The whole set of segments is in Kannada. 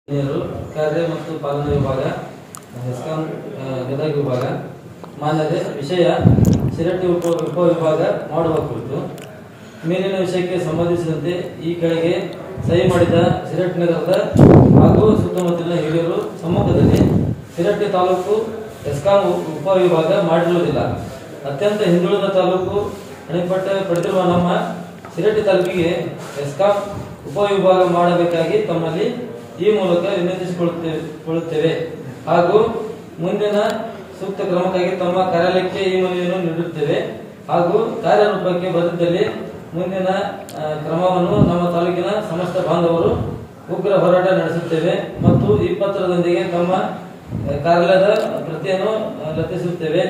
ಕಾರ್ಯ ಮತ್ತು ಪಾಲನಾ ವಿಭಾಗ ಹೆಸ್ಕಾಂ ಗದಗ ವಿಭಾಗ ಮಾನ್ಯತೆ ವಿಷಯ ಶಿರಟ್ಟಿ ಉಪವಿಭಾಗ ಮಾಡುವ ಕುರಿತು ಮೇಲಿನ ವಿಷಯಕ್ಕೆ ಸಂಬಂಧಿಸಿದಂತೆ ಈ ಕೆಳಗೆ ಸಹಿ ಮಾಡಿದ ಶಿರಟ್ಟಿ ನಗರದ ಹಾಗೂ ಸುತ್ತಮುತ್ತಲಿನ ಹಿರಿಯರು ಸಮ್ಮುಖದಲ್ಲಿ ಶಿರಟ್ಟಿ ತಾಲೂಕು ಹೆಸ್ಕಾಂ ಉಪವಿಭಾಗ ಮಾಡಿರುವುದಿಲ್ಲ. ಅತ್ಯಂತ ಹಿಂದುಳಿದ ತಾಲೂಕು ಅಣಿಪಟ್ಟ ಪಡೆದಿರುವ ನಮ್ಮ ಶಿರಟ್ಟಿ ತಾಲೂಕಿಗೆ ಹೆಸ್ಕಾಂ ಉಪವಿಭಾಗ ಮಾಡಬೇಕಾಗಿ ತಮ್ಮಲ್ಲಿ ಈ ಮೂಲಕ ವಿನಂತಿಸಿಕೊಳ್ಳುತ್ತೇವೆ ಹಾಗೂ ಮುಂದಿನ ಸೂಕ್ತ ಕ್ರಮಕ್ಕಾಗಿ ತಮ್ಮ ಕಾರ್ಯಾಲಯಕ್ಕೆ ಈ ಮನವಿಯನ್ನು ನೀಡುತ್ತೇವೆ ಹಾಗೂ ಕಾರ್ಯರೂಪಕ್ಕೆ ಬದ್ಧದಲ್ಲಿ ಮುಂದಿನ ಕ್ರಮವನ್ನು ನಮ್ಮ ತಾಲೂಕಿನ ಸಮಸ್ತ ಬಾಂಧವರು ಉಗ್ರ ಹೋರಾಟ ನಡೆಸುತ್ತೇವೆ ಮತ್ತು ಈ ಪತ್ರದೊಂದಿಗೆ ತಮ್ಮ ಕಾರ್ಯಾಲಯದ ಪ್ರತಿಯನ್ನು ಲಭಿಸುತ್ತೇವೆ.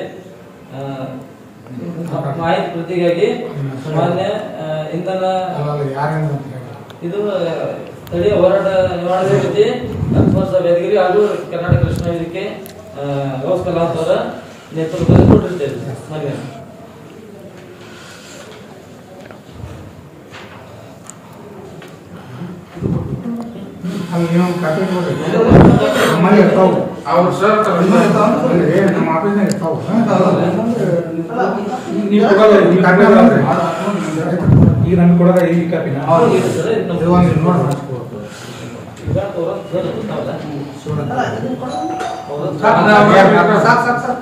ಮಾಹಿತಿ ಪ್ರತಿಗಾಗಿ ಮಾನ್ಯ ಇಂಧನ ಇದು ಸ್ಥಳೀಯ ಹೋರಾಟ ನಿವಾರಣೆ ಸಮಿತಿ ಅಕ್ಬರ್ ಸಾಹೇಬ್ ಯಾದಗಿರಿ ಹಾಗೂ ಕರ್ನಾಟಕ ಕೃಷ್ಣ ವೇದಿಕೆ ಗೌಸ್ ಕಲಾಂತ್ ಅವರ ನೇತೃತ್ವದಲ್ಲಿ ಕೊಟ್ಟಿರ್ತೇವೆ. ಮಾನ್ಯ ಈಗ ನಮ್ಗೆ ಕೊಡೋದ ಈ ಕಾಪಿನ ಈಗ